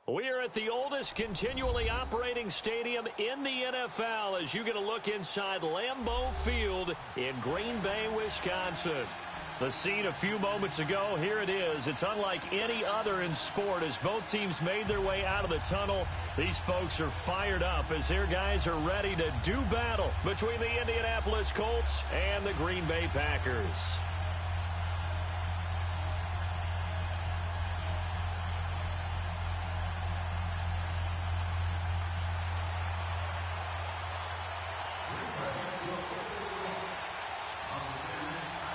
We are at the oldest continually operating stadium in the NFL as you get a look inside Lambeau Field in Green Bay, Wisconsin. The scene a few moments ago, here it is. It's unlike any other in sport as both teams made their way out of the tunnel. These folks are fired up as their guys are ready to do battle between the Indianapolis Colts and the Green Bay Packers.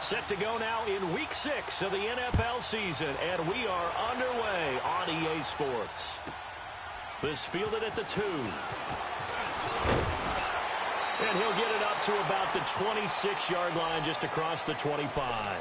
Set to go now in Week 6 of the NFL season, and we are underway on EA Sports. This fielded at the 2. And he'll get it up to about the 26-yard line just across the 25.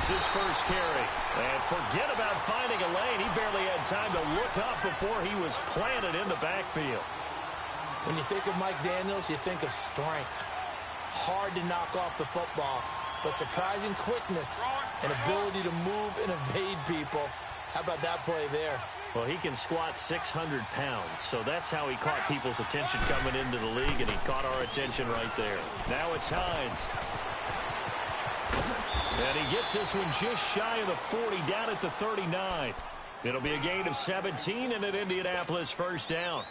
His first carry. And forget about finding a lane. He barely had time to look up before he was planted in the backfield. When you think of Mike Daniels, you think of strength. Hard to knock off the football, but surprising quickness and ability to move and evade people. How about that play there? Well, he can squat 600 pounds, so that's how he caught people's attention coming into the league, and he caught our attention right there. Now it's Hines. And he gets this one just shy of the 40, down at the 39. It'll be a gain of 17 and an Indianapolis first down.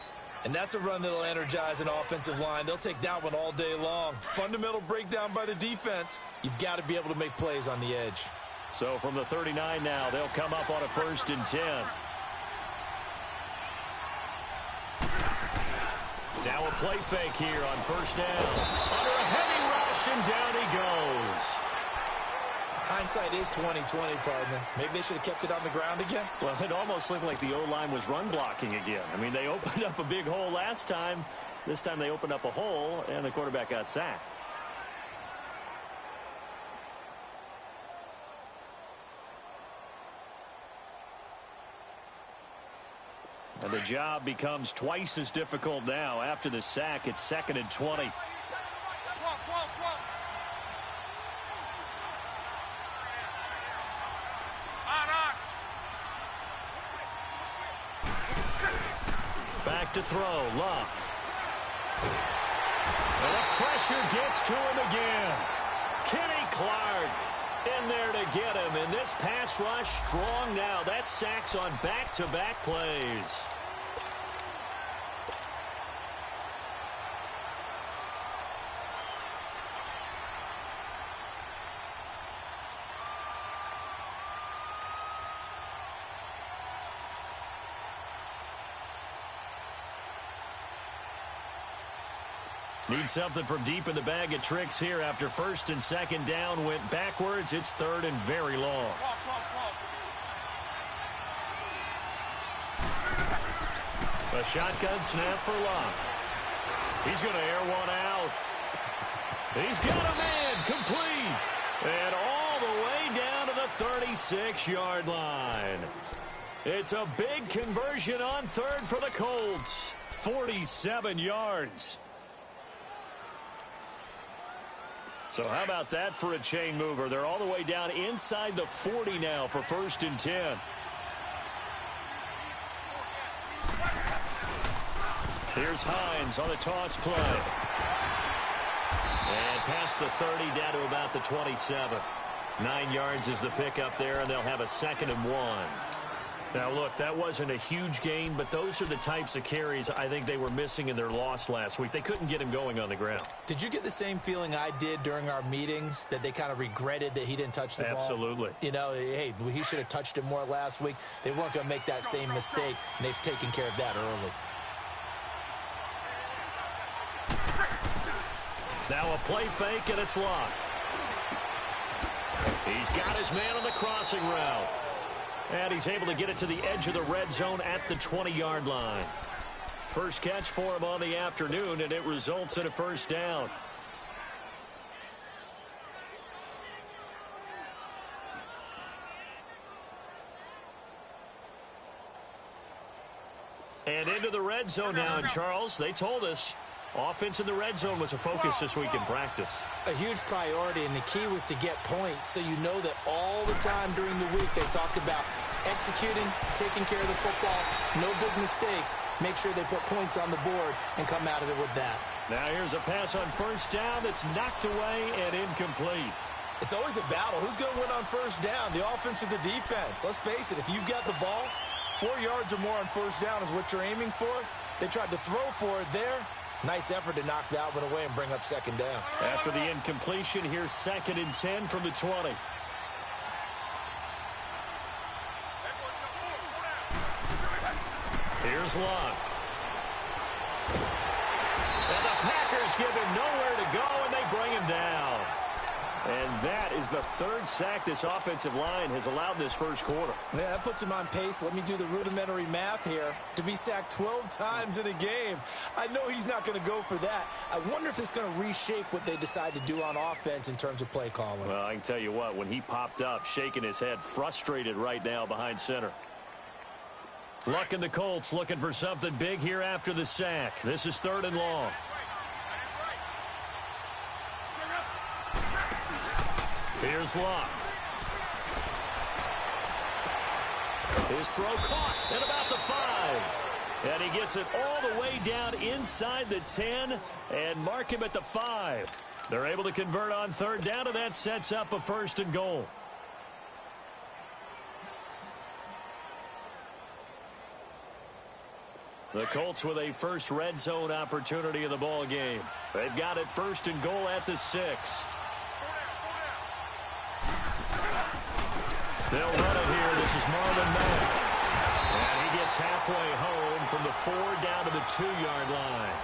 And that's a run that'll energize an offensive line. They'll take that one all day long. Fundamental breakdown by the defense. You've got to be able to make plays on the edge. So from the 39 now, they'll come up on a 1st and 10. Now a play fake here on 1st down. Under a heavy rush, and down he goes. Hindsight is 20/20, partner. Maybe they should have kept it on the ground again. Well, it almost looked like the O-line was run blocking again. I mean, they opened up a big hole last time. This time they opened up a hole, and the quarterback got sacked. And the job becomes twice as difficult now. After the sack, it's 2nd and 20. Back to throw, Love. And the pressure gets to him again. Kenny Clark in there to get him. And this pass rush strong now. That's sacks on back-to-back plays. Need something from deep in the bag of tricks here after 1st and 2nd down went backwards. It's 3rd and very long. A shotgun snap for Love. He's going to air one out. He's got him in, complete. And all the way down to the 36-yard line. It's a big conversion on 3rd for the Colts. 47 yards. So how about that for a chain mover? They're all the way down inside the 40 now for 1st and 10. Here's Hines on the toss play. And past the 30 down to about the 27. 9 yards is the pickup there, and they'll have a 2nd and 1. Now, look, that wasn't a huge gain, but those are the types of carries I think they were missing in their loss last week. They couldn't get him going on the ground. Did you get the same feeling I did during our meetings, that they kind of regretted that he didn't touch the ball? Absolutely. You know, hey, he should have touched it more last week. They weren't going to make that same mistake, and they've taken care of that early. Now a play fake, and it's locked. He's got his man on the crossing route. And he's able to get it to the edge of the red zone at the 20-yard line. First catch for him on the afternoon, and it results in a first down. And into the red zone now, and Charles, they told us offense in the red zone was a focus this week in practice. A huge priority, and the key was to get points, so you know that all the time during the week they talked about executing, taking care of the football, no big mistakes, make sure they put points on the board and come out of it with that. Now here's a pass on first down that's knocked away and incomplete. It's always a battle. Who's going to win on first down, the offense or the defense? Let's face it, if you've got the ball, 4 yards or more on first down is what you're aiming for. They tried to throw for it there. Nice effort to knock that one away and bring up second down. After the incompletion, here's 2nd and 10 from the 20. Here's Locke. And the Packers give him nowhere to go, and they bring him down. And that is the 3rd sack this offensive line has allowed this first quarter. Yeah, that puts him on pace. Let me do the rudimentary math here. To be sacked 12 times in a game, I know he's not going to go for that. I wonder if it's going to reshape what they decide to do on offense in terms of play calling. Well, I can tell you what, when he popped up, shaking his head, frustrated right now behind center. Luck and the Colts looking for something big here after the sack. This is 3rd and long. Here's Locke. His throw caught at about the 5. And he gets it all the way down inside the 10 and mark him at the 5. They're able to convert on 3rd down, and that sets up a 1st and goal. The Colts with a first red zone opportunity in the ball game. They've got it 1st and goal at the 6. They'll run it here. This is Marlon Mack. And he gets halfway home from the 4 down to the 2-yard line.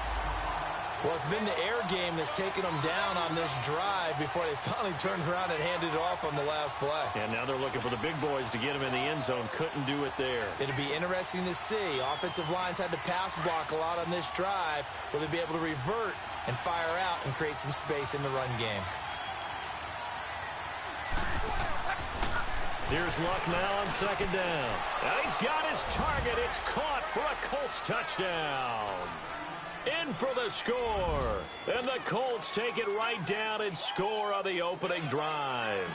Well, it's been the air game that's taken them down on this drive before they finally turned around and handed it off on the last play. And now they're looking for the big boys to get him in the end zone. Couldn't do it there. It'll be interesting to see. Offensive lines had to pass block a lot on this drive. Will they be able to revert and fire out and create some space in the run game? Here's Luck now on 2nd down. And he's got his target. It's caught for a Colts touchdown. In for the score. And the Colts take it right down and score on the opening drive.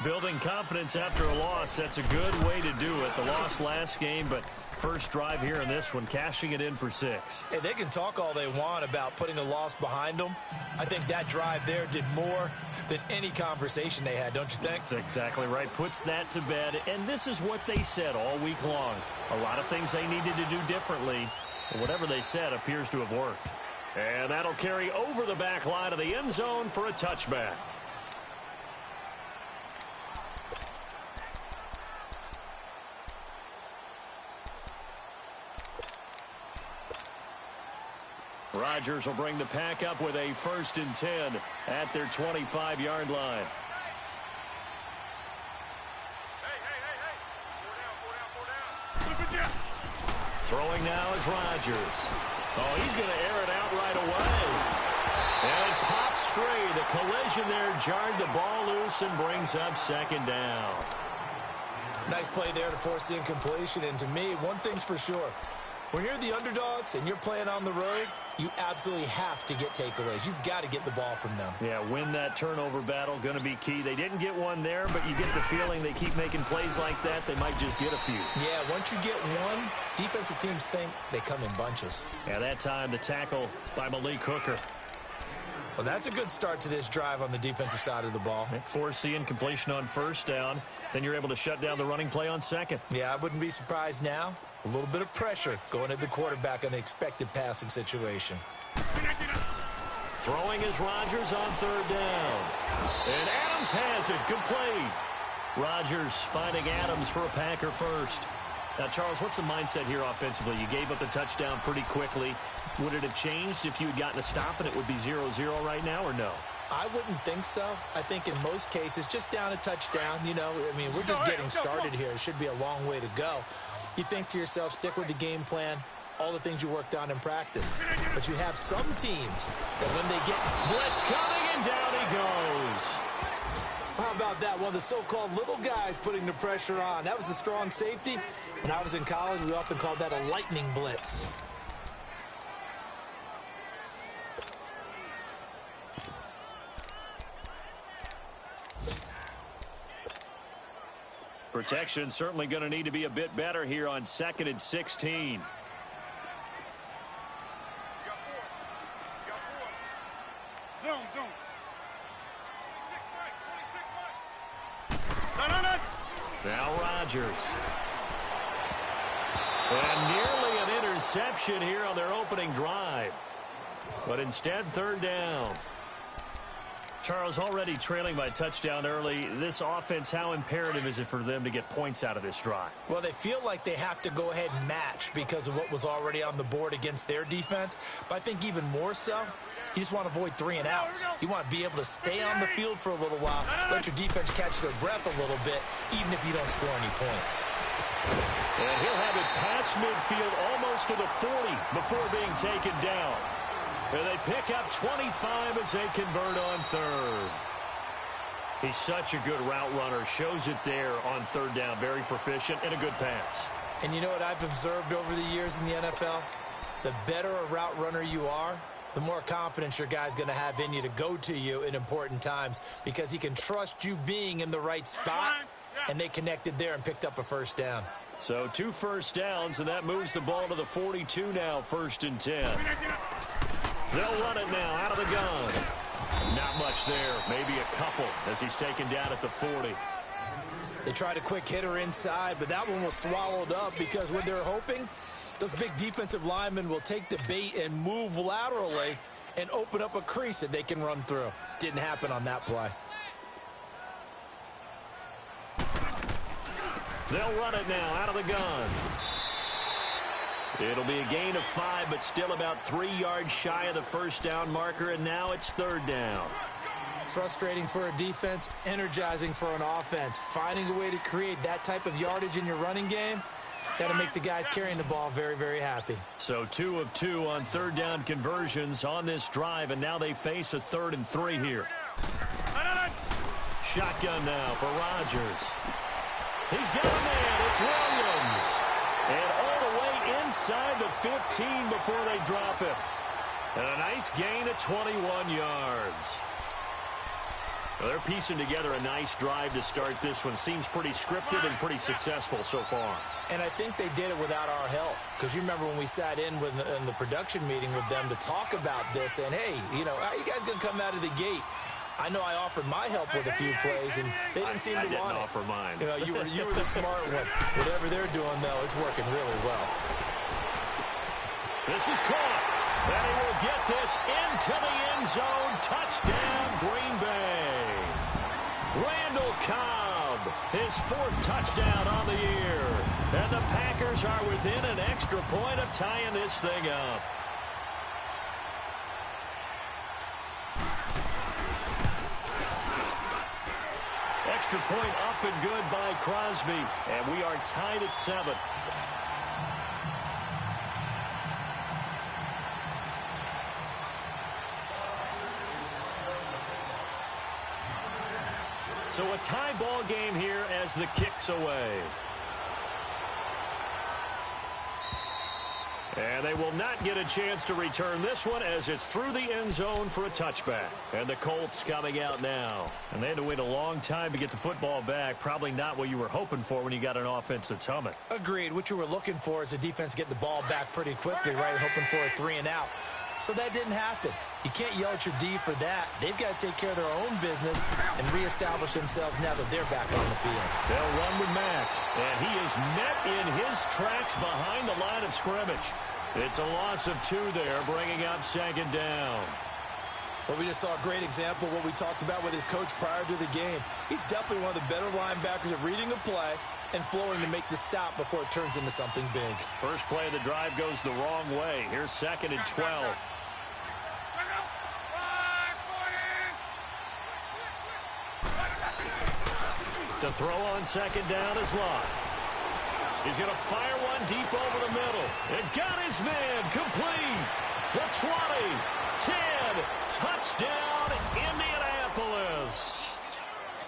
Building confidence after a loss, that's a good way to do it. The loss last game, but first drive here in this one, cashing it in for 6. Hey, they can talk all they want about putting a loss behind them. I think that drive there did more than any conversation they had, don't you think? That's exactly right. Puts that to bed. And this is what they said all week long. A lot of things they needed to do differently. Whatever they said appears to have worked. And that'll carry over the back line of the end zone for a touchback. Rodgers will bring the pack up with a 1st and 10 at their 25-yard line. Throwing now is Rodgers. Oh, he's going to air it out right away. And it pops free. The collision there jarred the ball loose and brings up 2nd down. Nice play there to force the incompletion. And to me, one thing's for sure. When you're the underdogs and you're playing on the road, you absolutely have to get takeaways. You've got to get the ball from them. Yeah, win that turnover battle, going to be key. They didn't get one there, but you get the feeling they keep making plays like that, they might just get a few. Yeah, once you get one, defensive teams think they come in bunches. Yeah, that time the tackle by Malik Hooker. Well, that's a good start to this drive on the defensive side of the ball. Force the incompletion on 1st down. Then you're able to shut down the running play on 2nd. Yeah, I wouldn't be surprised now. A little bit of pressure going at the quarterback in an expected passing situation. Throwing is Rodgers on 3rd down. And Adams has it complete. Rodgers finding Adams for a Packer first. Now, Charles, what's the mindset here offensively? You gave up the touchdown pretty quickly. Would it have changed if you had gotten a stop and it would be 0-0 right now, or no? I wouldn't think so. I think in most cases, just down a touchdown, you know, I mean, we're just getting started here. It should be a long way to go. You think to yourself, stick with the game plan, all the things you worked on in practice. But you have some teams that when they get blitz coming and down he goes. How about that? One of the so-called little guys putting the pressure on. That was the strong safety. When I was in college, we often called that a lightning blitz. Protection certainly going to need to be a bit better here on 2nd and 16. Now Rodgers. And nearly an interception here on their opening drive. But instead, 3rd down. Charles, already trailing by touchdown early. This offense, how imperative is it for them to get points out of this drive? Well, they feel like they have to go ahead and match because of what was already on the board against their defense. But I think even more so, you just want to avoid 3 and outs. You want to be able to stay on the field for a little while, let your defense catch their breath a little bit, even if you don't score any points. And he'll have it past midfield almost to the 40 before being taken down. And they pick up 25 as they convert on 3rd. He's such a good route runner. Shows it there on 3rd down. Very proficient and a good pass. And you know what I've observed over the years in the NFL? The better a route runner you are, the more confidence your guy's going to have in you to go to you in important times because he can trust you being in the right spot, and they connected there and picked up a 1st down. So 2 first downs, and that moves the ball to the 42 now, 1st and 10. They'll run it now out of the gun. Not much there, maybe a couple as he's taken down at the 40. They tried a quick hitter inside, but that one was swallowed up because what they're hoping, those big defensive linemen will take the bait and move laterally and open up a crease that they can run through. Didn't happen on that play. They'll run it now out of the gun. It'll be a gain of 5, but still about 3 yards shy of the 1st down marker, and now it's 3rd down. Frustrating for a defense, energizing for an offense. Finding a way to create that type of yardage in your running game, that'll make the guys carrying the ball very, very happy. So 2 of 2 on 3rd down conversions on this drive, and now they face a 3rd and 3 here. Shotgun now for Rodgers. He's got a man. It's Williams. And all the way inside the 15 before they drop it. And a nice gain of 21 yards. Well, they're piecing together a nice drive to start this one. Seems pretty scripted and pretty successful so far. And I think they did it without our help. Because you remember when we sat in the production meeting with them to talk about this. And, hey, you know, how are you guys going to come out of the gate? I know I offered my help with a few plays, and they didn't seem to want it. I didn't offer mine. You know, you were the smart one. Whatever they're doing, though, it's working really well. This is caught. And he will get this into the end zone. Touchdown, Green Bay. Randall Cobb, his 4th touchdown on the year. And the Packers are within an extra point of tying this thing up. Extra point up and good by Crosby. And we are tied at 7. So a tie ball game here as the kick's away. And they will not get a chance to return this one as it's through the end zone for a touchback. And the Colts coming out now. And they had to wait a long time to get the football back. Probably not what you were hoping for when you got an offense that's humming. Agreed. What you were looking for is the defense get the ball back pretty quickly, right? Hoping for a 3 and out. So that didn't happen. You can't yell at your D for that. They've got to take care of their own business and reestablish themselves now that they're back on the field. They'll run with Mack, and he is met in his tracks behind the line of scrimmage. It's a loss of 2 there, bringing up 2nd down. Well, we just saw a great example of what we talked about with his coach prior to the game. He's definitely one of the better linebackers at reading a play and flowing to make the stop before it turns into something big. First play of the drive goes the wrong way. Here's 2nd and 12. To throw on second down is Lott. He's going to fire one deep over the middle. It got his man complete. The 20, 10, touchdown, Indianapolis.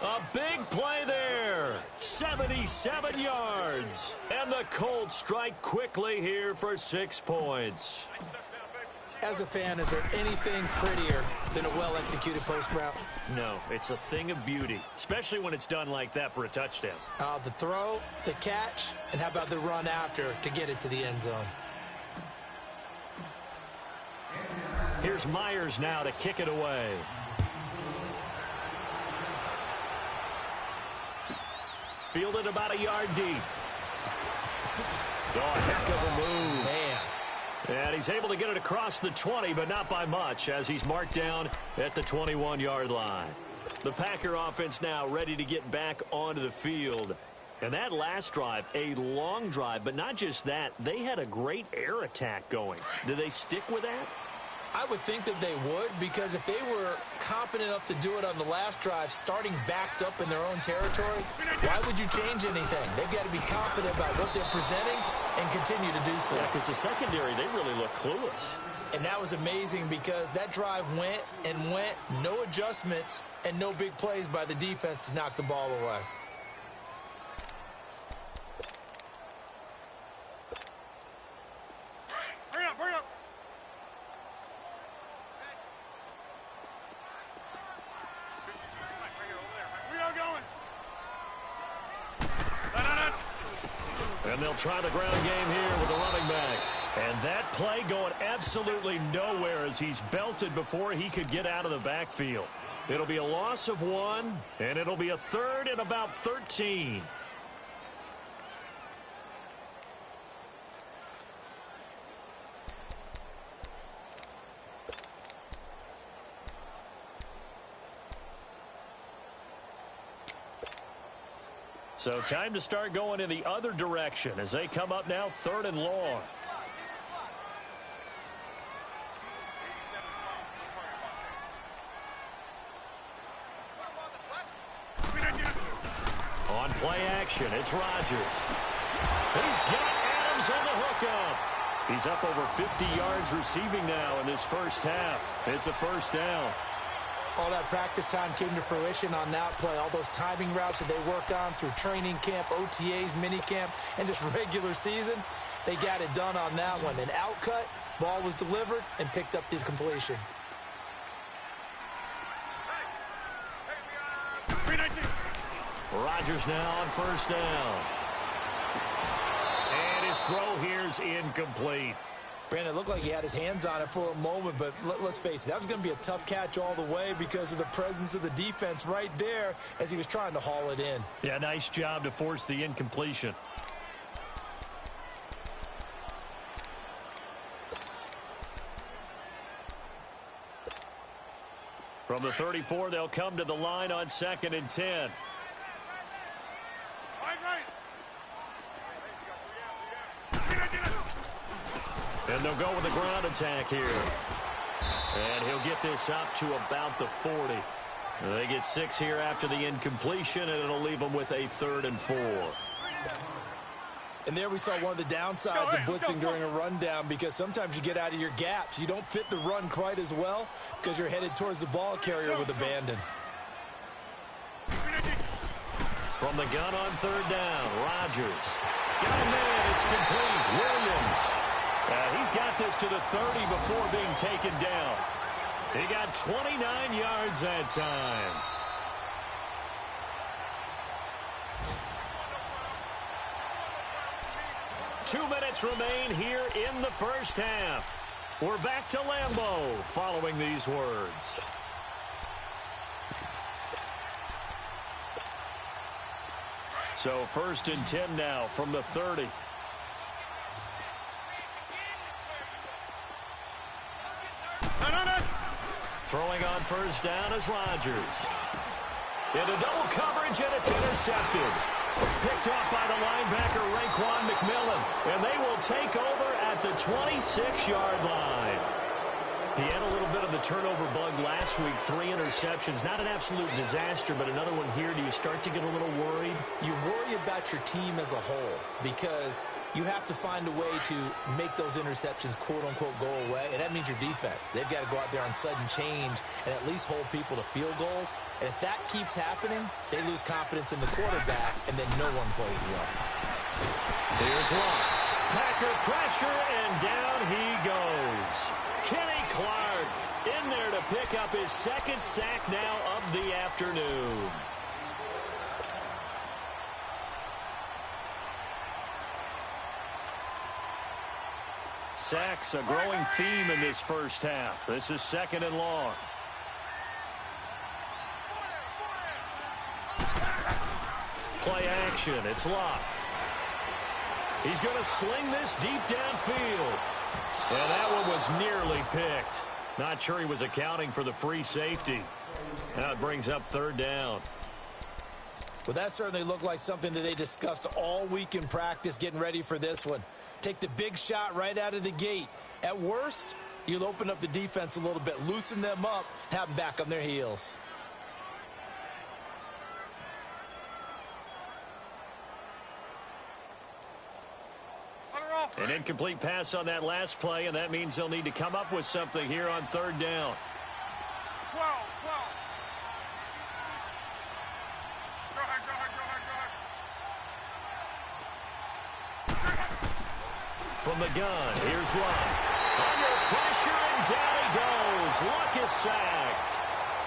A big play there. 77 yards. And the Colts strike quickly here for 6 points. As a fan, is there anything prettier than a well-executed post route? No, it's a thing of beauty, especially when it's done like that for a touchdown. The throw, the catch, and how about the run after to get it to the end zone? Here's Myers now to kick it away. Fielded about a yard deep. Oh, heck of a move. Man. And he's able to get it across the 20, but not by much, as he's marked down at the 21-yard line. The Packer offense now ready to get back onto the field. And that last drive, a long drive, but not just that, they had a great air attack going. Do they stick with that? I would think that they would, because if they were confident enough to do it on the last drive, starting backed up in their own territory, why would you change anything? They've got to be confident about what they're presenting and continue to do so. Yeah, because the secondary, they really look clueless. And that was amazing because that drive went and went, no adjustments, and no big plays by the defense to knock the ball away. Hurry up. We are going. And they'll try the ground game here with the running back. And that play going absolutely nowhere as he's belted before he could get out of the backfield. It'll be a loss of 1, and it'll be a third and about 13. So time to start going in the other direction as they come up now 3rd and long. On play action, it's Rodgers. He's got Adams on the hookup. He's up over 50 yards receiving now in this first half. It's a first down. All that practice time came to fruition on that play. All those timing routes that they work on through training camp, OTAs, minicamp, and just regular season, they got it done on that one. An outcut, ball was delivered, and picked up the completion. Rodgers now on first down. And his throw here's incomplete. Brandon, it looked like he had his hands on it for a moment, but let's face it, that was going to be a tough catch all the way because of the presence of the defense right there as he was trying to haul it in. Yeah, nice job to force the incompletion. From the 34, they'll come to the line on 2nd and 10. And they'll go with the ground attack here. And he'll get this up to about the 40. They get 6 here after the incompletion, and it'll leave them with a 3rd and 4. And there we saw one of the downsides of blitzing during a rundown, because sometimes you get out of your gaps. You don't fit the run quite as well because you're headed towards the ball carrier with abandon. From the gun on 3rd down, Rodgers. Got a man, it's complete. Williams. He's got this to the 30 before being taken down. He got 29 yards that time. Two minutes remain here in the first half. We're back to Lambeau following these words. So 1st and 10 now from the 30. Throwing on first down is Rodgers. Into double coverage, and it's intercepted. Picked off by the linebacker, Raekwon McMillan. And they will take over at the 26-yard line. He had a little bit of the turnover bug last week, 3 interceptions. Not an absolute disaster, but another one here. Do you start to get a little worried? about your team as a whole, because you have to find a way to make those interceptions, quote-unquote, go away, and that means your defense. They've got to go out there on sudden change and at least hold people to field goals, and if that keeps happening, they lose confidence in the quarterback, and then no one plays well. Here's one. Packer pressure, and down he goes. Kenny Clark in there to pick up his second sack now of the afternoon. Sacks a growing theme in this first half. This is 2nd and long. Play action. It's Locke. He's going to sling this deep downfield. And that one was nearly picked. Not sure he was accounting for the free safety. Now it brings up 3rd down. Well, that certainly looked like something that they discussed all week in practice getting ready for this one. Take the big shot right out of the gate. At worst, you'll open up the defense a little bit, loosen them up, have them back on their heels. An incomplete pass on that last play, and that means they'll need to come up with something here on 3rd down. 12. Go ahead. From the gun, here's Luck. Under pressure, and down he goes. Luck is sacked.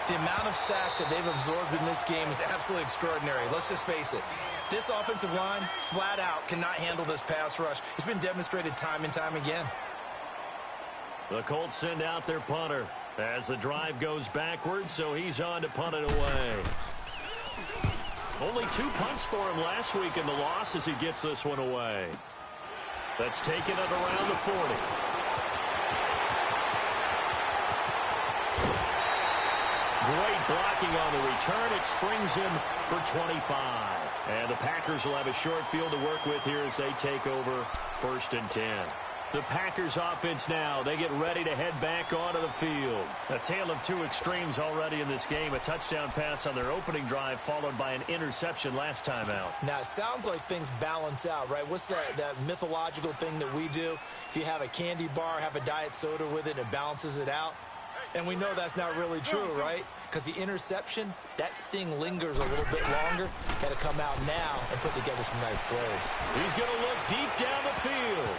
The amount of sacks that they've absorbed in this game is absolutely extraordinary. Let's just face it. This offensive line, flat out, cannot handle this pass rush. It's been demonstrated time and time again. The Colts send out their punter as the drive goes backwards, so he's on to punt it away. Only 2 punts for him last week in the loss as he gets this one away. That's taken at around the 40. Great blocking on the return. It springs him for 25. And the Packers will have a short field to work with here as they take over 1st and 10. The Packers offense now, they get ready to head back onto the field. A tale of 2 extremes already in this game. A touchdown pass on their opening drive followed by an interception last time out. Now, it sounds like things balance out, right? What's that mythological thing that we do? If you have a candy bar, have a diet soda with it, it balances it out. And we know that's not really true, right? Because the interception, that sting lingers a little bit longer. Got to come out now and put together some nice plays. He's going to look deep down the field.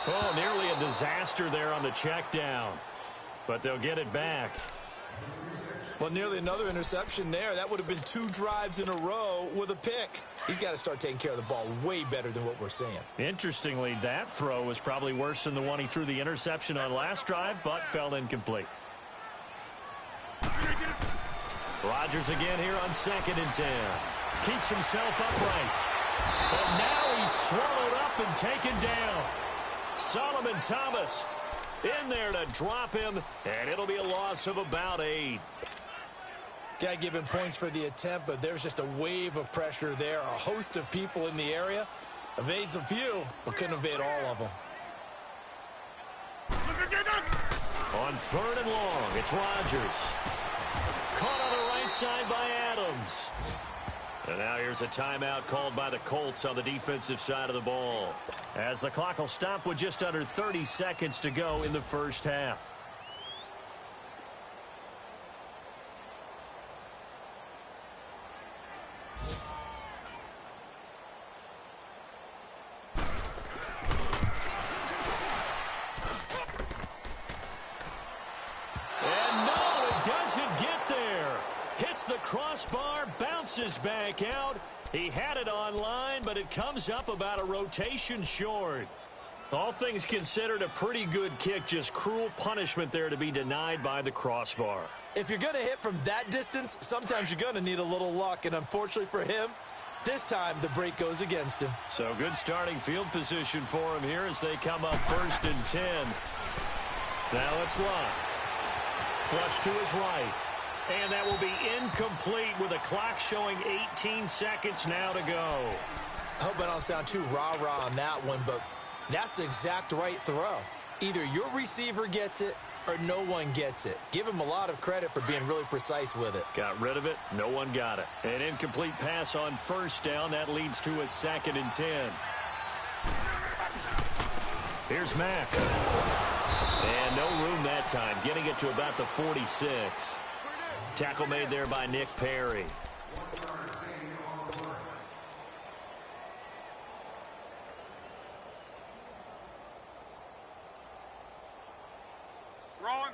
Oh, nearly a disaster there on the check down. But they'll get it back. Well, nearly another interception there. That would have been 2 drives in a row with a pick. He's got to start taking care of the ball way better than what we're seeing. Interestingly, that throw was probably worse than the one he threw the interception on last drive, but fell incomplete. Rodgers again here on 2nd and 10. Keeps himself upright. But now he's swallowed up and taken down. Solomon Thomas in there to drop him, and it'll be a loss of about 8. Got to give him points for the attempt, but there's just a wave of pressure there. A host of people in the area. Evades a few, but couldn't evade all of them. On 3rd and long, it's Rodgers. Caught on the right side by Adams. And now here's a timeout called by the Colts on the defensive side of the ball, as the clock will stop with just under 30 seconds to go in the first half. And no, it doesn't get there. Hits the crossbar, bounces back out. He had it on line, but it comes up about a rotation short. All things considered, a pretty good kick, just cruel punishment there to be denied by the crossbar. If you're going to hit from that distance, sometimes you're going to need a little luck, and unfortunately for him, this time the break goes against him. So good starting field position for him here as they come up 1st and 10. Now it's Locke. Flush to his right. And that will be incomplete with a clock showing 18 seconds now to go. I hope I don't sound too rah-rah on that one, but that's the exact right throw. Either your receiver gets it or no one gets it. Give him a lot of credit for being really precise with it. Got rid of it. No one got it. An incomplete pass on first down. That leads to a 2nd and 10. Here's Mack. And no room that time. Getting it to about the 46. Tackle made there by Nick Perry. Wrong.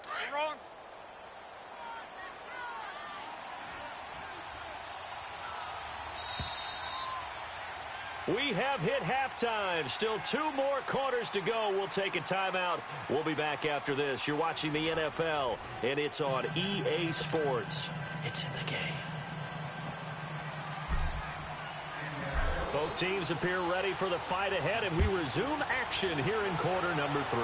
We have hit halftime. Still 2 more quarters to go. We'll take a timeout. We'll be back after this. You're watching the NFL, and it's on EA Sports. It's in the game. Both teams appear ready for the fight ahead, and we resume action here in quarter number 3.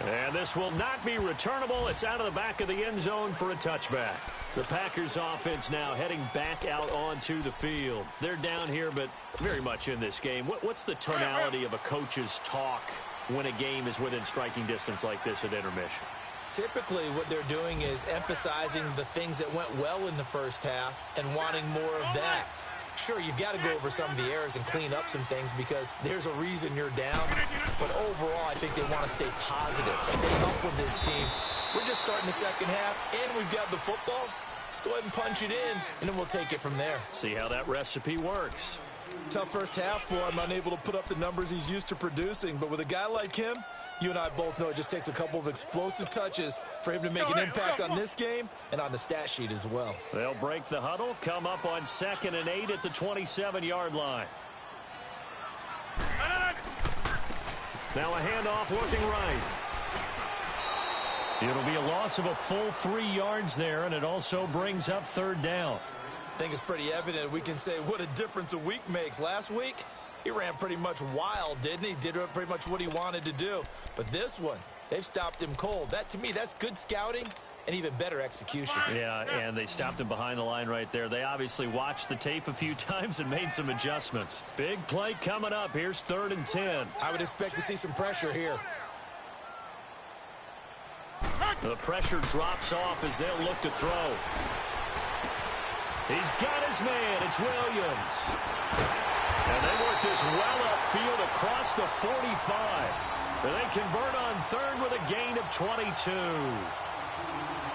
And this will not be returnable. It's out of the back of the end zone for a touchback. The Packers offense now heading back out onto the field. They're down here, but very much in this game. What's the tonality of a coach's talk when a game is within striking distance like this at intermission? Typically, what they're doing is emphasizing the things that went well in the first half and wanting more of that. Sure, you've got to go over some of the errors and clean up some things because there's a reason you're down. But overall, I think they want to stay positive, stay up with this team. We're just starting the second half, and we've got the football. Let's go ahead and punch it in, and then we'll take it from there. See how that recipe works. Tough first half for him, unable to put up the numbers he's used to producing. But with a guy like him, you and I both know it just takes a couple of explosive touches for him to make an impact on this game and on the stat sheet as well. They'll break the huddle, come up on 2nd and 8 at the 27-yard line. Now a handoff looking right. It'll be a loss of a full 3 yards there, and it also brings up 3rd down. I think it's pretty evident. We can say what a difference a week makes. Last week, he ran pretty much wild, didn't he? Did pretty much what he wanted to do. But this one, they've stopped him cold. That, to me, that's good scouting and even better execution. Yeah, and they stopped him behind the line right there. They obviously watched the tape a few times and made some adjustments. Big play coming up. Here's 3rd and 10. I would expect to see some pressure here. The pressure drops off as they'll look to throw. He's got his man. It's Williams. And they work this well upfield across the 45. And they convert on 3rd with a gain of 22.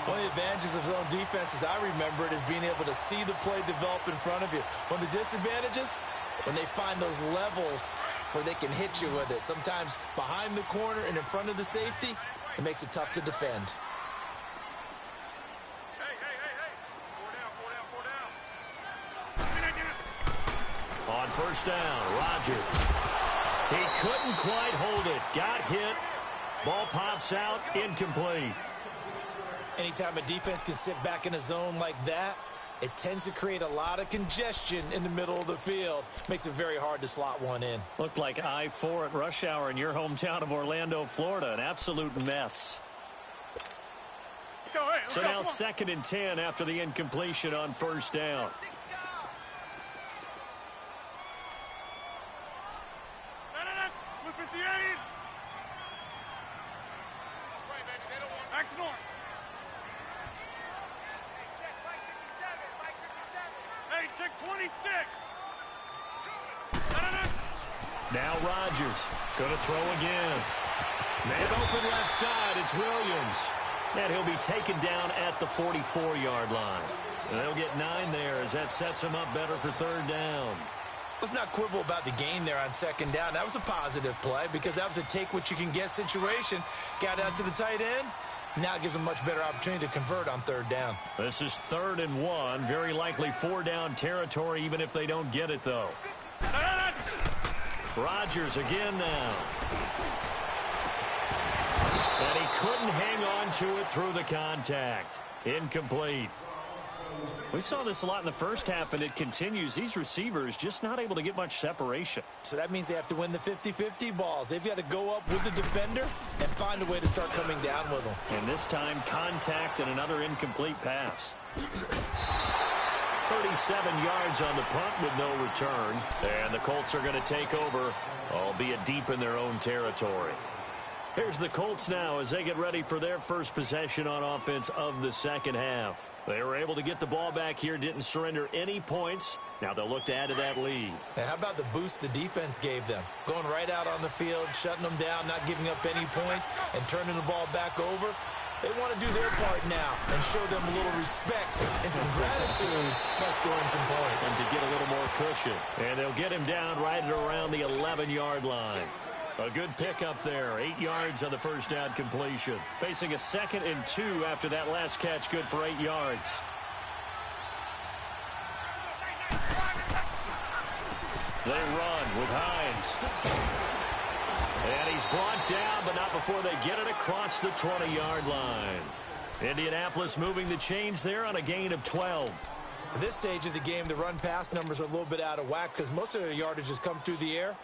One of the advantages of zone defense, as I remember it, is being able to see the play develop in front of you. One of the disadvantages, when they find those levels where they can hit you with it. Sometimes behind the corner and in front of the safety, it makes it tough to defend. On 1st down, Rodgers. He couldn't quite hold it. Got hit. Ball pops out, incomplete. Anytime a defense can sit back in a zone like that, it tends to create a lot of congestion in the middle of the field. Makes it very hard to slot one in. Looked like I-4 at rush hour in your hometown of Orlando, Florida. An absolute mess. So now 2nd and 10 after the incompletion on 1st down. Now Rodgers going to throw again. Man open left side. It's Williams. And he'll be taken down at the 44-yard line. And they'll get 9 there as that sets him up better for 3rd down. Let's not quibble about the gain there on 2nd down. That was a positive play because that was a take-what-you-can-get situation. Got out to the tight end. Now it gives them a much better opportunity to convert on 3rd down. This is 3rd and 1. Very likely 4-down territory even if they don't get it, though. Rodgers again now. And he couldn't hang on to it through the contact. Incomplete. We saw this a lot in the first half, and it continues. These receivers just not able to get much separation. So that means they have to win the 50-50 balls. They've got to go up with the defender and find a way to start coming down with them. And this time, contact and another incomplete pass. 37 yards on the punt with no return. And the Colts are going to take over, albeit deep in their own territory. Here's the Colts now as they get ready for their first possession on offense of the second half. They were able to get the ball back here, didn't surrender any points. Now they'll look to add to that lead. Now, how about the boost the defense gave them? Going right out on the field, shutting them down, not giving up any points, and turning the ball back over. They want to do their part now and show them a little respect and some gratitude by scoring some points. And to get a little more cushion. And they'll get him down right at around the 11-yard line. A good pickup there. 8 yards on the first down completion. Facing a 2nd and 2 after that last catch, good for 8 yards. They run with Hines. And he's brought down, but not before they get it across the 20-yard line. Indianapolis moving the chains there on a gain of 12. At this stage of the game, the run-pass numbers are a little bit out of whack because most of their yardage has come through the air.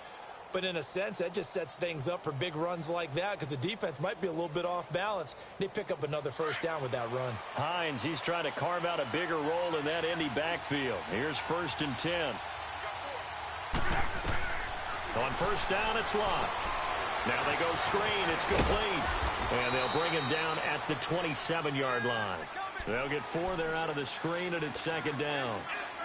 But in a sense, that just sets things up for big runs like that because the defense might be a little bit off balance. They pick up another first down with that run. Hines, he's trying to carve out a bigger role in that Indy backfield. Here's 1st and 10. On first down, it's Locke. Now they go screen. It's complete. And they'll bring him down at the 27-yard line. They'll get 4 there out of the screen, and it's 2nd down.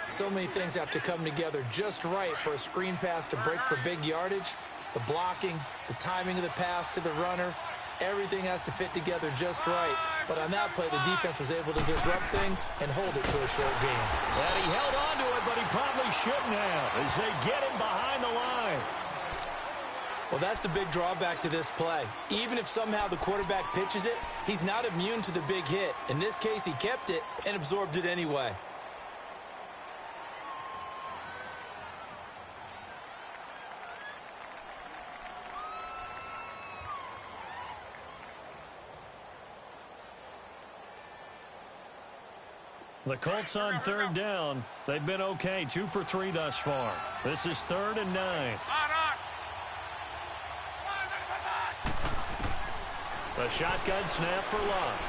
So many things have to come together just right for a screen pass to break for big yardage. The blocking, the timing of the pass to the runner, everything has to fit together just right. But on that play, the defense was able to disrupt things and hold it to a short game. And he held on to it, but he probably shouldn't have as they get him behind the line. Well, that's the big drawback to this play. Even if somehow the quarterback pitches it, he's not immune to the big hit. In this case, he kept it and absorbed it anyway. The Colts on 3rd down. They've been okay, 2 for 3 thus far. This is 3rd and 9. The shotgun snap for Locke.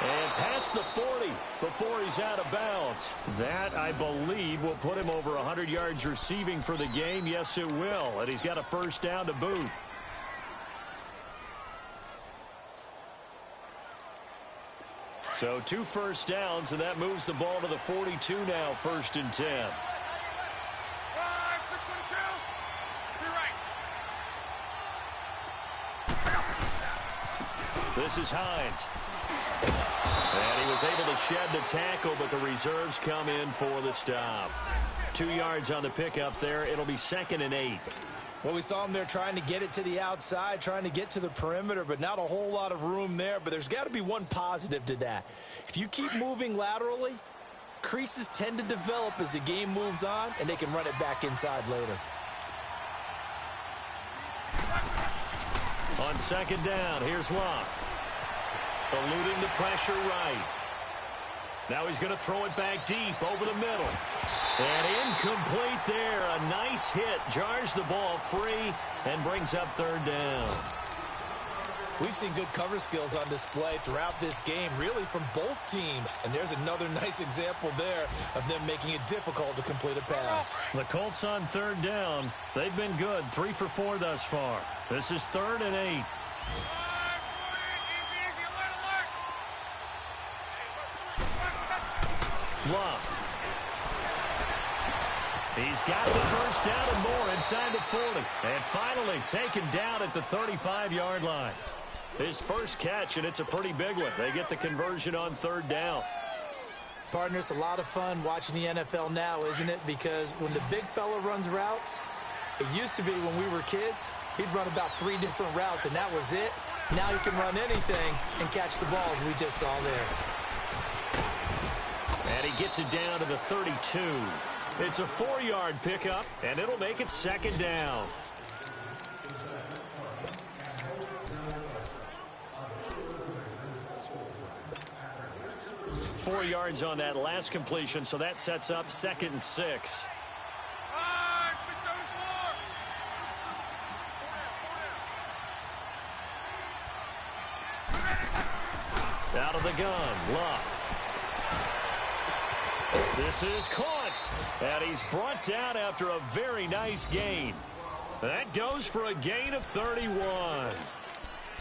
And past the 40 before he's out of bounds. That, I believe, will put him over 100 yards receiving for the game. Yes, it will. And he's got a first down to boot. So 2 first downs, and that moves the ball to the 42 now, 1st and 10. This is Hines. And he was able to shed the tackle, but the reserves come in for the stop. 2 yards on the pickup there. It'll be 2nd and 8. Well, we saw him there trying to get it to the outside, trying to get to the perimeter, but not a whole lot of room there. But there's got to be one positive to that. If you keep moving laterally, creases tend to develop as the game moves on, and they can run it back inside later. On 2nd down, here's Locke. Eluding the pressure right. Now he's going to throw it back deep over the middle. And incomplete there. A nice hit. Jars the ball free and brings up 3rd down. We've seen good cover skills on display throughout this game, really from both teams. And there's another nice example there of them making it difficult to complete a pass. The Colts on 3rd down. They've been good. 3 for 4 thus far. This is 3rd and 8. Love. He's got the first down and more inside the 40. And finally taken down at the 35-yard line. His first catch, and it's a pretty big one. They get the conversion on 3rd down. Partner, it's a lot of fun watching the NFL now, isn't it? Because when the big fella runs routes, it used to be when we were kids, he'd run about 3 different routes, and that was it. Now he can run anything and catch the balls we just saw there. And he gets it down to the 32. It's a 4-yard pickup, and it'll make it 2nd down. Four yards on that last completion, so that sets up 2nd and 6. Out of the gun, Luck. This is caught, and he's brought down after a very nice gain. That goes for a gain of 31.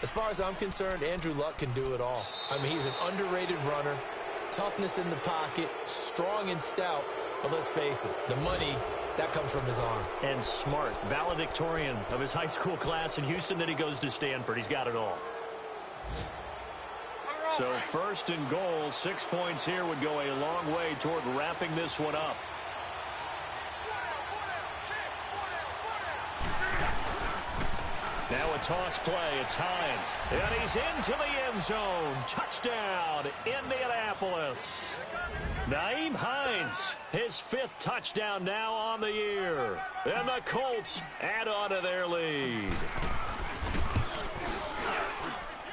As far as I'm concerned, Andrew Luck can do it all. I mean, he's an underrated runner, toughness in the pocket, strong and stout. But let's face it, the money, that comes from his arm. And smart, valedictorian of his high school class in Houston. Then he goes to Stanford. He's got it all. So first and goal, 6 points here would go a long way toward wrapping this one up. Now a toss play. It's Hines. And he's into the end zone. Touchdown, Indianapolis. Nyheim Hines, his 5th touchdown now on the year. And the Colts add on to their lead.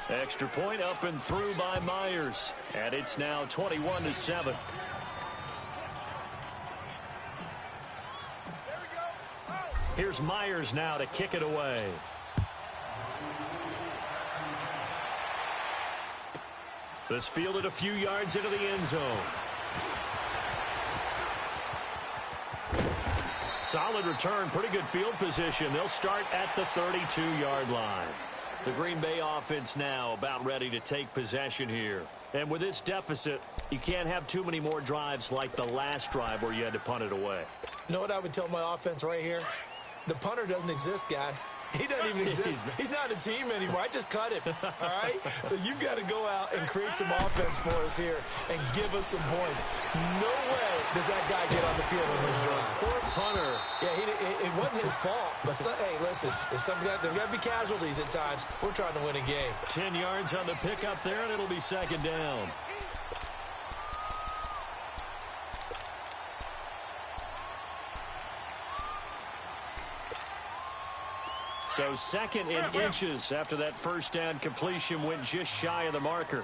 Extra point up and through by Myers. And it's now 21-7. Here's Myers now to kick it away. This fielded a few yards into the end zone. Solid return, pretty good field position. They'll start at the 32-yard line. The Green Bay offense now about ready to take possession here. And with this deficit, you can't have too many more drives like the last drive where you had to punt it away. You know what I would tell my offense right here? The punter doesn't exist, guys. He doesn't even exist. He's not a team anymore. I just cut him, all right? So you've got to go out and create some offense for us here and give us some points. No way does that guy get on the field on this drive. Poor punter. Yeah, it wasn't his fault. But, hey, listen, there's got to be casualties at times. We're trying to win a game. 10 yards on the pickup there, and it'll be second down. So second in inches after that first down completion went just shy of the marker.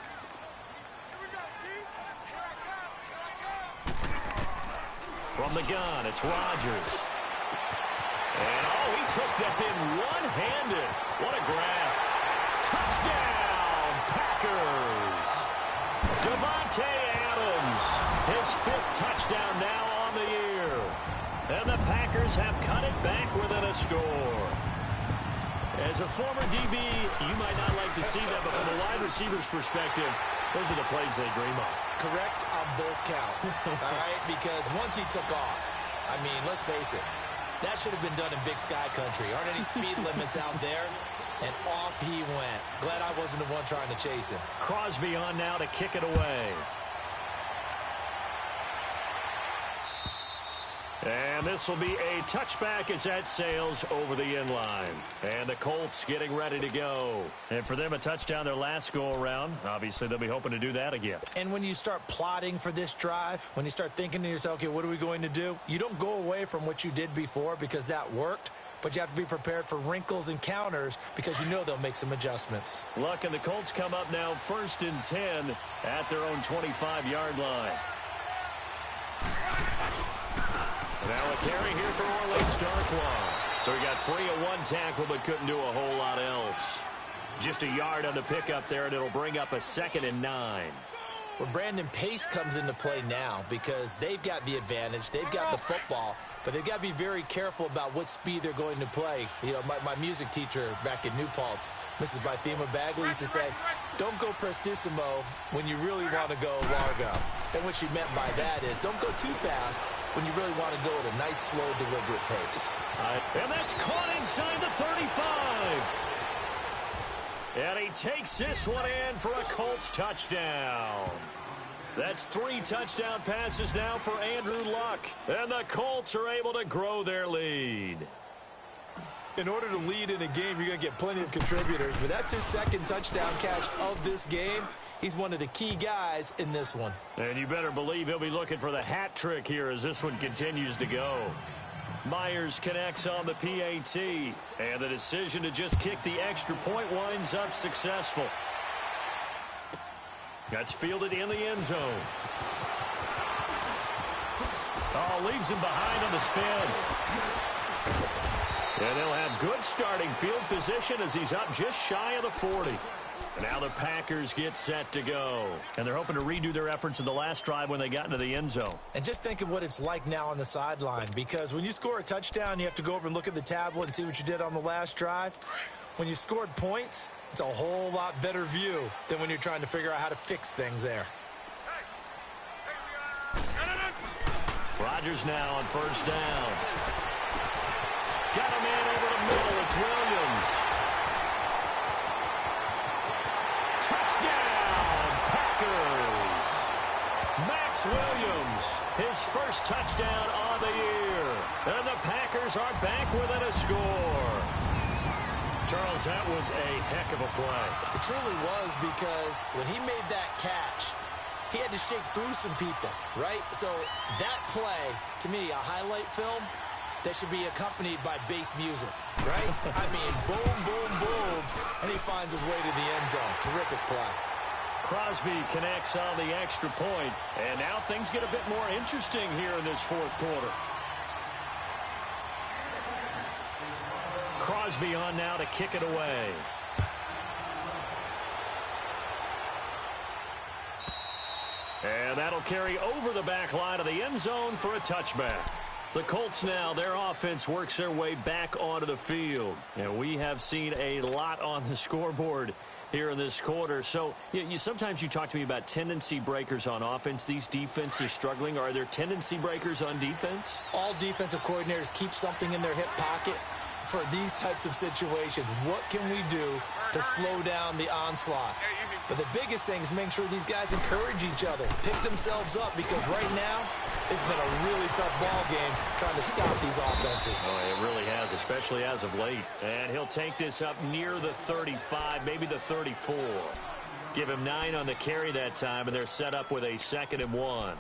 From the gun, it's Rodgers. And, he took that in one-handed. What a grab. Touchdown, Packers. Davante Adams, his 5th touchdown now on the year. And the Packers have cut it back within a score. As a former DB, you might not like to see that, but from a wide receiver's perspective, those are the plays they dream of. Correct on both counts, all right? Because once he took off, I mean, let's face it, that should have been done in Big Sky Country. Aren't any speed limits out there? And off he went. Glad I wasn't the one trying to chase him. Crosby on now to kick it away. And this will be a touchback as that sails over the end line. And the Colts getting ready to go. And for them, a touchdown their last go-around. Obviously, they'll be hoping to do that again. And when you start plotting for this drive, when you start thinking to yourself, okay, what are we going to do? You don't go away from what you did before because that worked. But you have to be prepared for wrinkles and counters because you know they'll make some adjustments. Luck and the Colts come up now 1st and 10 at their own 25-yard line. Now a carry here for Orleans Darkwa. So he got free of one tackle but couldn't do a whole lot else. Just a yard on the pickup there, and it'll bring up a 2nd and 9. Well, Brandon, pace comes into play now because they've got the advantage. They've got the football, but they've got to be very careful about what speed they're going to play. You know, my music teacher back in New Paltz, Mrs. Bythema Bagley, used to say, don't go prestissimo when you really want to go largo. And what she meant by that is don't go too fast when you really want to go at a nice, slow, deliberate pace. And that's caught inside the 35. And he takes this one in for a Colts touchdown. That's 3 touchdown passes now for Andrew Luck. And the Colts are able to grow their lead. In order to lead in a game, you're going to get plenty of contributors. But that's his 2nd touchdown catch of this game. He's one of the key guys in this one. And you better believe he'll be looking for the hat trick here as this one continues to go. Myers connects on the PAT. And the decision to just kick the extra point winds up successful. That's fielded in the end zone. Leaves him behind on the spin. And they'll have good starting field position as he's up just shy of the 40. And now the Packers get set to go. And they're hoping to redo their efforts in the last drive when they got into the end zone. And just think of what it's like now on the sideline, because when you score a touchdown, you have to go over and look at the tablet and see what you did on the last drive. When you scored points, it's a whole lot better view than when you're trying to figure out how to fix things there. Rodgers now on first down. Got a man over the middle. It's Williams. Touchdown, Packers. Max Williams, his first touchdown on the year. And the Packers are back within a score. Charles, that was a heck of a play. It truly was, because when he made that catch, he had to shake through some people, right? So that play, to me, a highlight film that should be accompanied by bass music, right? I mean, boom, boom, boom, and he finds his way to the end zone. Terrific play. Crosby connects on the extra point, and now things get a bit more interesting here in this fourth quarter. Crosby on now to kick it away. And that'll carry over the back line of the end zone for a touchback. The Colts now, their offense works their way back onto the field. And we have seen a lot on the scoreboard here in this quarter. So sometimes you talk to me about tendency breakers on offense. These defenses struggling. Are there tendency breakers on defense? All defensive coordinators keep something in their hip pocket for these types of situations. What can we do to slow down the onslaught? But the biggest thing is making sure these guys encourage each other, pick themselves up, because right now it's been a really tough ball game trying to stop these offenses. Oh, it really has, especially as of late. And he'll take this up near the 35, maybe the 34. Give him 9 on the carry that time, and they're set up with a 2nd and 1.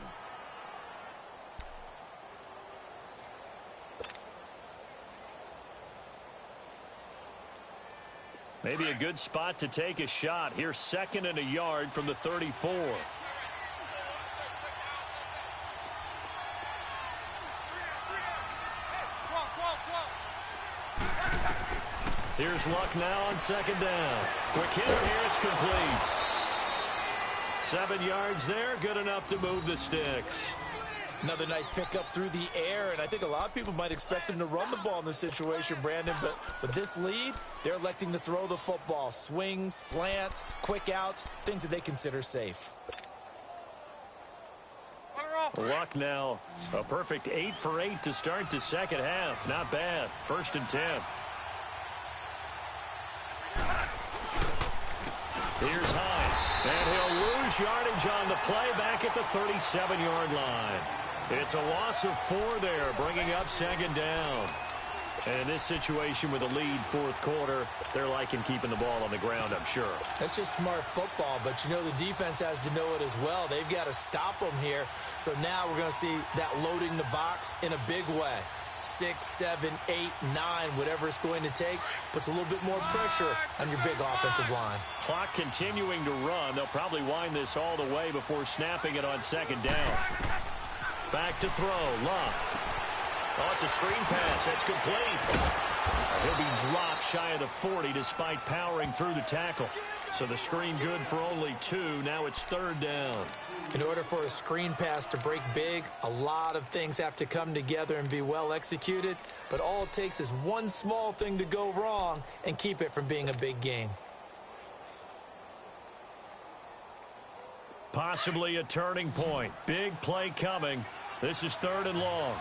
Maybe a good spot to take a shot. Here's 2nd and a yard from the 34. Here's Luck now on 2nd down. Quick hit here, it's complete. 7 yards there, good enough to move the sticks. Another nice pickup through the air, and I think a lot of people might expect them to run the ball in this situation, Brandon, but with this lead, they're electing to throw the football. Swings, slants, quick outs, things that they consider safe. Luck now, a perfect 8 for 8 to start the second half. Not bad. 1st and 10. Here's Hines, and he'll lose yardage on the play back at the 37-yard line. It's a loss of 4 there, bringing up 2nd down. And in this situation with a lead 4th quarter, they're liking keeping the ball on the ground, I'm sure. That's just smart football, but you know the defense has to know it as well. They've got to stop them here. So now we're going to see that loading the box in a big way. 6, 7, 8, 9, whatever it's going to take, puts a little bit more pressure on your big offensive line. Clock continuing to run. They'll probably wind this all the way before snapping it on 2nd down. Back to throw. Luck. Oh, it's a screen pass. That's complete. He'll be dropped shy of the 40 despite powering through the tackle. So the screen good for only 2. Now it's 3rd down. In order for a screen pass to break big, a lot of things have to come together and be well executed. But all it takes is one small thing to go wrong and keep it from being a big game. Possibly a turning point. Big play coming. This is 3rd and long.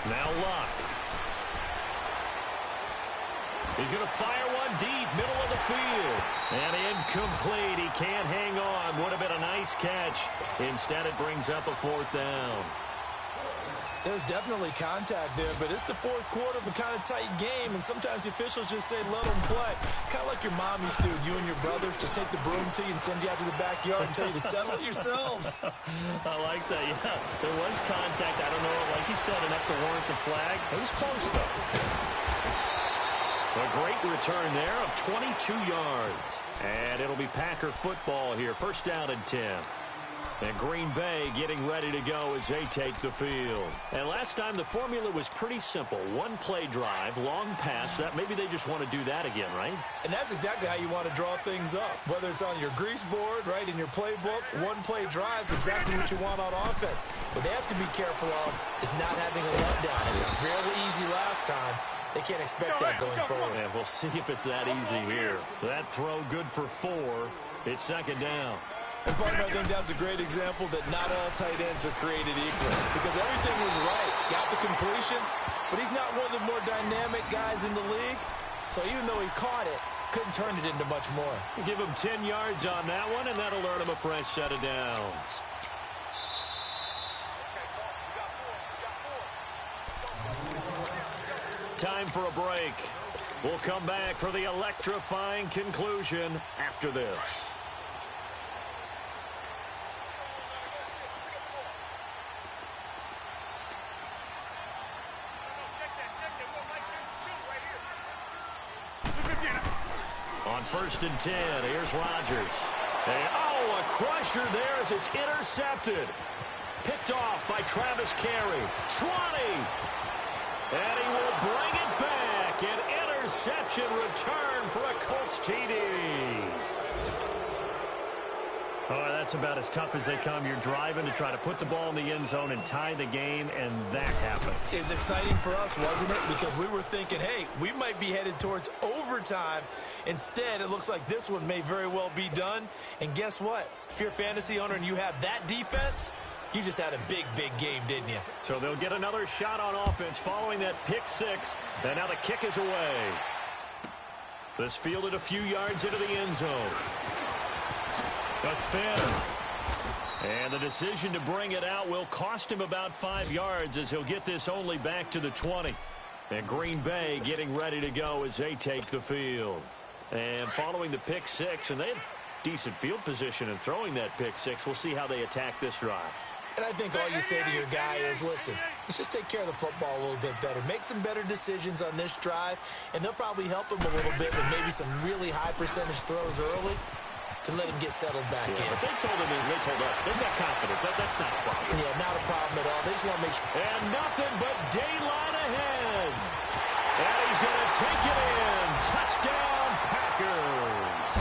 Now Luck. He's going to fire one deep, middle of the field. And incomplete. He can't hang on. Would have been a nice catch. Instead, it brings up a 4th down. There's definitely contact there, but it's the 4th quarter of a kind of tight game, and sometimes the officials just say, let them play. Kind of like your mom used to, you and your brothers, just take the broom to you and send you out to the backyard and tell you to settle it yourselves. I like that, yeah. There was contact. I don't know, like you said, enough to warrant the flag. It was close, though. A great return there of 22 yards. And it'll be Packer football here. 1st down and 10. And Green Bay getting ready to go as they take the field. And last time the formula was pretty simple. One play drive, long pass. That maybe they just want to do that again, right? And that's exactly how you want to draw things up. Whether it's on your grease board, right, in your playbook, one play drive's exactly what you want on offense. What they have to be careful of is not having a letdown. It was fairly easy last time. They can't expect that going forward. And we'll see if it's that easy here. That throw good for 4. It's second down. And partner, I think that's a great example that not all tight ends are created equal. Because everything was right. Got the completion, but he's not one of the more dynamic guys in the league. So even though he caught it, couldn't turn it into much more. Give him 10 yards on that one, and that'll earn him a fresh set of downs. Time for a break. We'll come back for the electrifying conclusion after this. On 1st and 10, here's Rodgers. A crusher there as it's intercepted. Picked off by Travis Carey. 20. And he will bring it back. An interception return for a Colts TD. Oh, that's about as tough as they come. You're driving to try to put the ball in the end zone and tie the game, and that happens. It's exciting for us, wasn't it? Because we were thinking, hey, we might be headed towards overtime. Instead, it looks like this one may very well be done. And guess what? If you're a fantasy owner and you have that defense, you just had a big, big game, didn't you? So they'll get another shot on offense following that pick 6. And now the kick is away. This fielded a few yards into the end zone. A spin. And the decision to bring it out will cost him about 5 yards as he'll get this only back to the 20. And Green Bay getting ready to go as they take the field. And following the pick 6, and they have decent field position in throwing that pick 6. We'll see how they attack this drive. And I think all you say to your guy is, listen, let's just take care of the football a little bit better. Make some better decisions on this drive, and they'll probably help him a little bit with maybe some really high percentage throws early to let him get settled back in. But they told us, they've got confidence. That's not a problem. Yeah, not a problem at all. They just want to make sure. And nothing but daylight ahead. And he's going to take it in. Touchdown, Packers.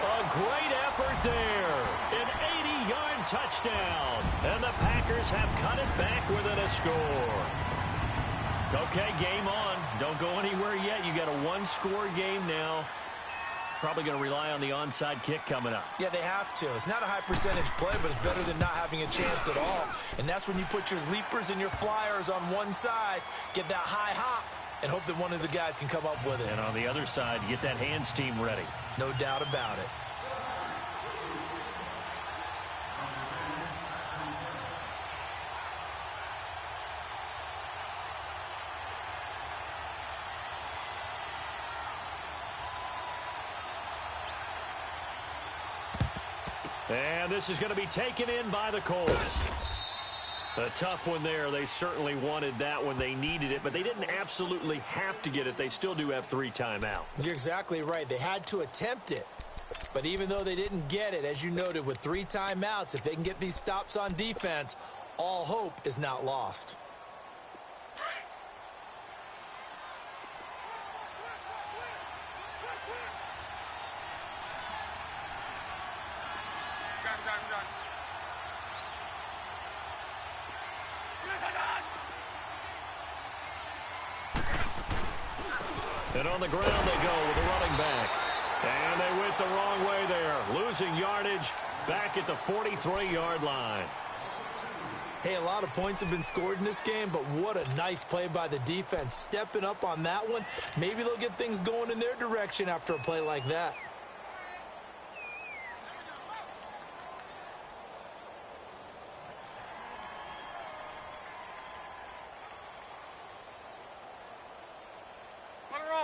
A great effort there. An 80-yard touchdown. And the Packers have cut it back within a score. Okay, game on. Don't go anywhere yet. You got a one-score game now. Probably going to rely on the onside kick coming up. Yeah, they have to. It's not a high percentage play, but it's better than not having a chance at all. And that's when you put your leapers and your flyers on one side, get that high hop, and hope that one of the guys can come up with it. And on the other side, get that hands team ready. No doubt about it. And this is going to be taken in by the Colts. A tough one there. They certainly wanted that when they needed it, but they didn't absolutely have to get it. They still do have 3 timeouts. You're exactly right. They had to attempt it. But even though they didn't get it, as you noted, with 3 timeouts, if they can get these stops on defense, all hope is not lost. And on the ground they go with a running back. And they went the wrong way there. Losing yardage back at the 43-yard line. Hey, a lot of points have been scored in this game, but what a nice play by the defense. Stepping up on that one. Maybe they'll get things going in their direction after a play like that.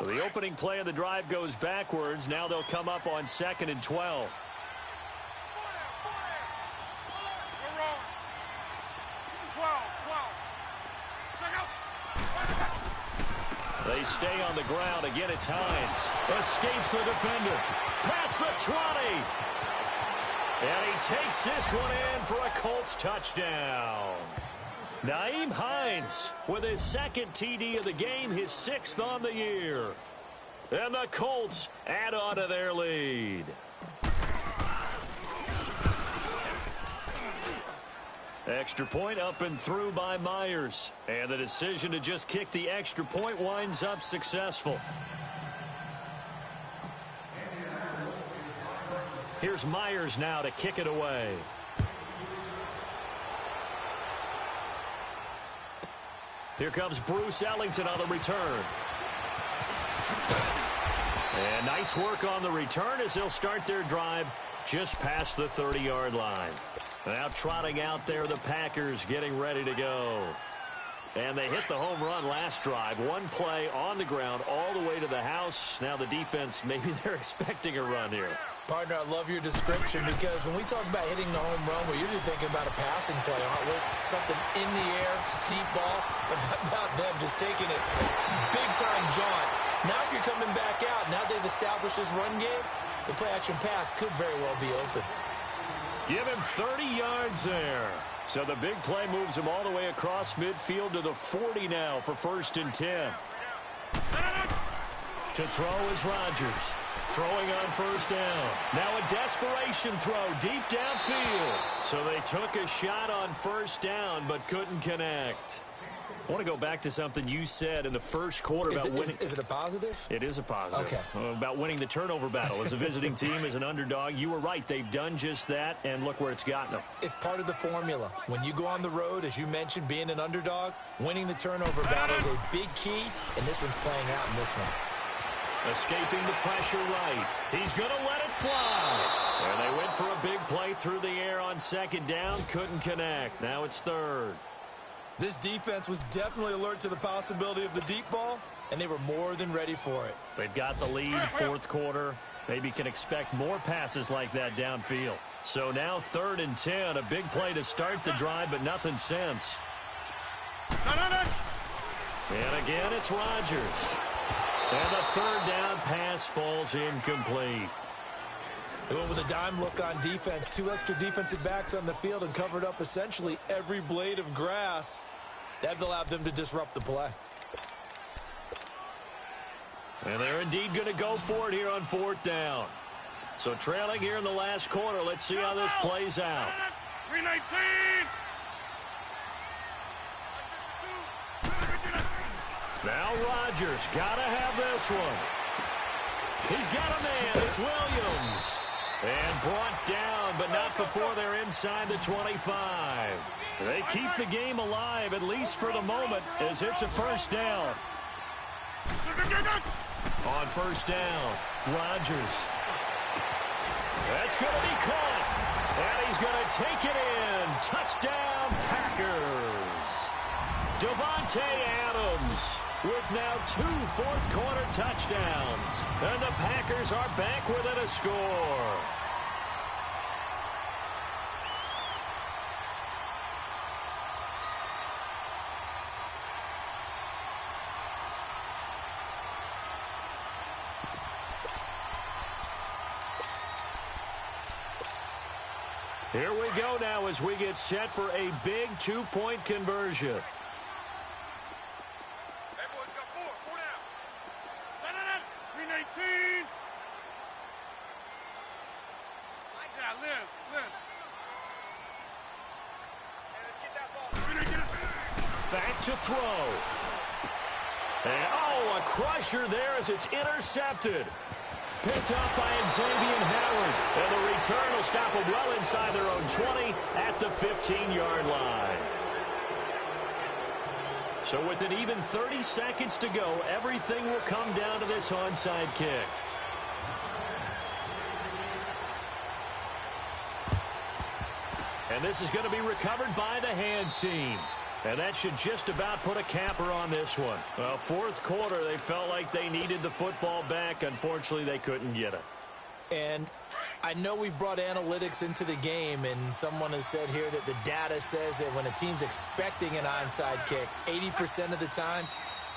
So the opening play of the drive goes backwards. Now they'll come up on 2nd and 12. They stay on the ground. Again, it's Hines. Escapes the defender. Past the 20. And he takes this one in for a Colts touchdown. Nyheim Hines with his second TD of the game, his 6th on the year. And the Colts add on to their lead. Extra point up and through by Myers. And the decision to just kick the extra point winds up successful. Here's Myers now to kick it away. Here comes Bruce Ellington on the return. And nice work on the return as they'll start their drive just past the 30-yard line. Now trotting out there, the Packers getting ready to go. And they hit the home run last drive. One play on the ground all the way to the house. Now the defense, maybe they're expecting a run here. Partner, I love your description because when we talk about hitting the home run, we're usually thinking about a passing play, aren't we? Something in the air, deep ball. But how about them just taking it big-time jaunt? Now if you're coming back out, now they've established this run game, the play-action pass could very well be open. Give him 30 yards there. So the big play moves him all the way across midfield to the 40 now for 1st and 10. To throw is Rodgers. Throwing on 1st down. Now a desperation throw deep downfield. So they took a shot on 1st down but couldn't connect. I want to go back to something you said in the first quarter about winning. Is it a positive? It is a positive. Okay. About winning the turnover battle. As a visiting team, as an underdog, you were right. They've done just that, and look where it's gotten them. It's part of the formula. When you go on the road, as you mentioned, being an underdog, winning the turnover battle is a big key, and this one's playing out in this one. Escaping the pressure right. He's going to let it fly. And they went for a big play through the air on 2nd down. Couldn't connect. Now it's 3rd. This defense was definitely alert to the possibility of the deep ball, and they were more than ready for it. They've got the lead, 4th quarter. Maybe can expect more passes like that downfield. So now 3rd and 10. A big play to start the drive, but nothing since. And again, it's Rodgers. And the 3rd down pass falls incomplete. They went with a dime look on defense. 2 extra defensive backs on the field and covered up essentially every blade of grass. That allowed them to disrupt the play. And they're indeed going to go for it here on 4th down. So trailing here in the last quarter. Let's see how this plays out. 319. Now Rodgers got to have this one. He's got a man. It's Williams. And brought down, but not before they're inside the 25. They keep the game alive, at least for the moment, as it's a 1st down. On 1st down, Rodgers. That's going to be caught. And he's going to take it in. Touchdown, Packers. Davante Adams with now 2 fourth-quarter touchdowns. And the Packers are back within a score. Here we go now as we get set for a big 2-point conversion. Hey, boys, got 4. 4 down. 319. Yeah, Liz. Hey, let's get that ball. Back to throw. And, a crusher there as it's intercepted. Picked off by Xavier Howard. And the return will stop them well inside their own 20 at the 15-yard line. So with an even 30 seconds to go, everything will come down to this onside kick. And this is going to be recovered by the hands team. And that should just about put a capper on this one. Well, 4th quarter, they felt like they needed the football back. Unfortunately, they couldn't get it. And I know we've brought analytics into the game, and someone has said here that the data says that when a team's expecting an onside kick, 80% of the time,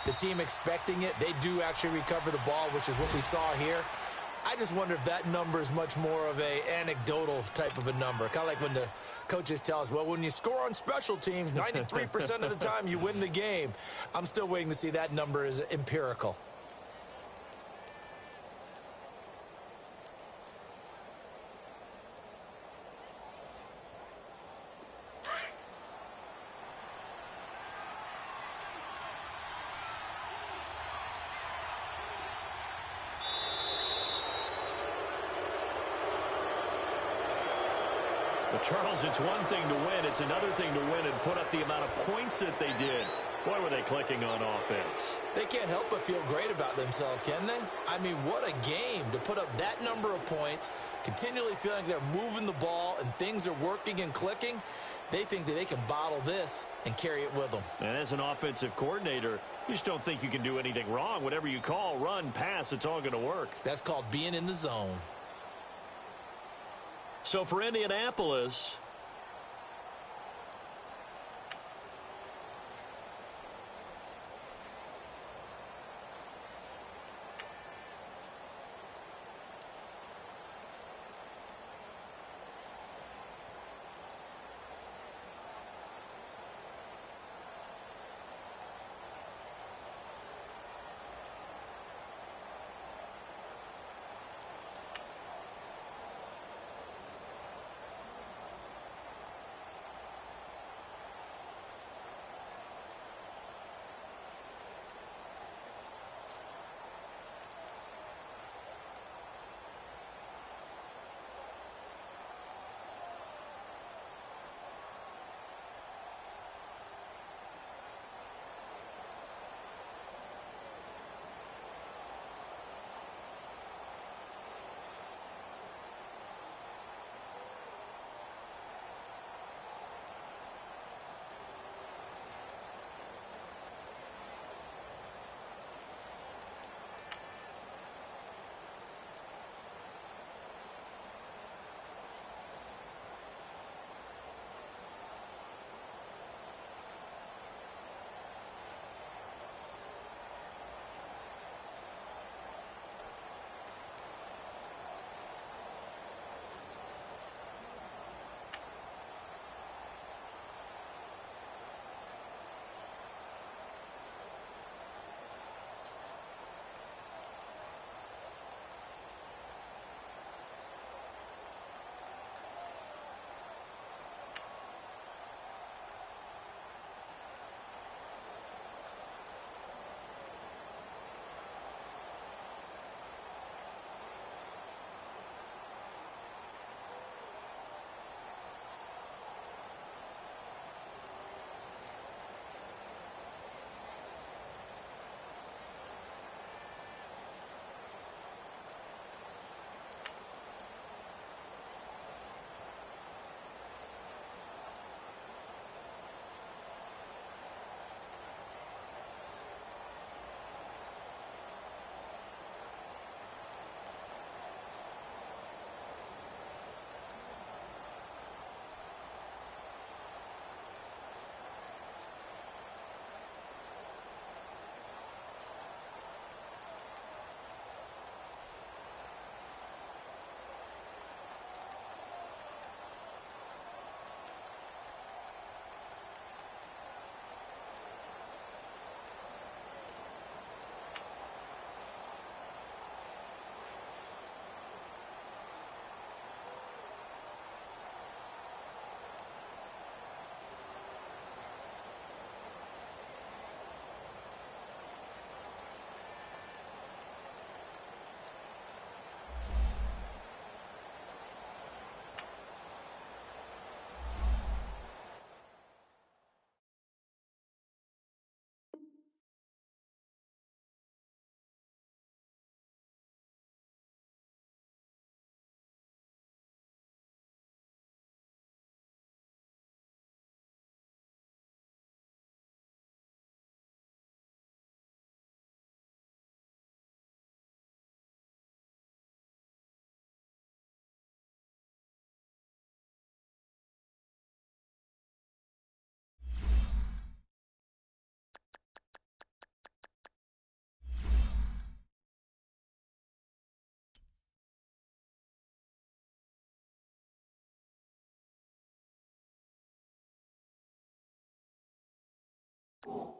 the team expecting it, they do actually recover the ball, which is what we saw here. I just wonder if that number is much more of a anecdotal type of a number. Kind of like when the coaches tell us, well, when you score on special teams, 93% of the time you win the game. I'm still waiting to see that number is empirical. Well, Charles, it's one thing to win. It's another thing to win and put up the amount of points that they did. Boy, were they clicking on offense. They can't help but feel great about themselves, can they? I mean, what a game to put up that number of points, continually feeling they're moving the ball and things are working and clicking. They think that they can bottle this and carry it with them. And as an offensive coordinator, you just don't think you can do anything wrong. Whatever you call, run, pass, it's all going to work. That's called being in the zone. So for Indianapolis, you.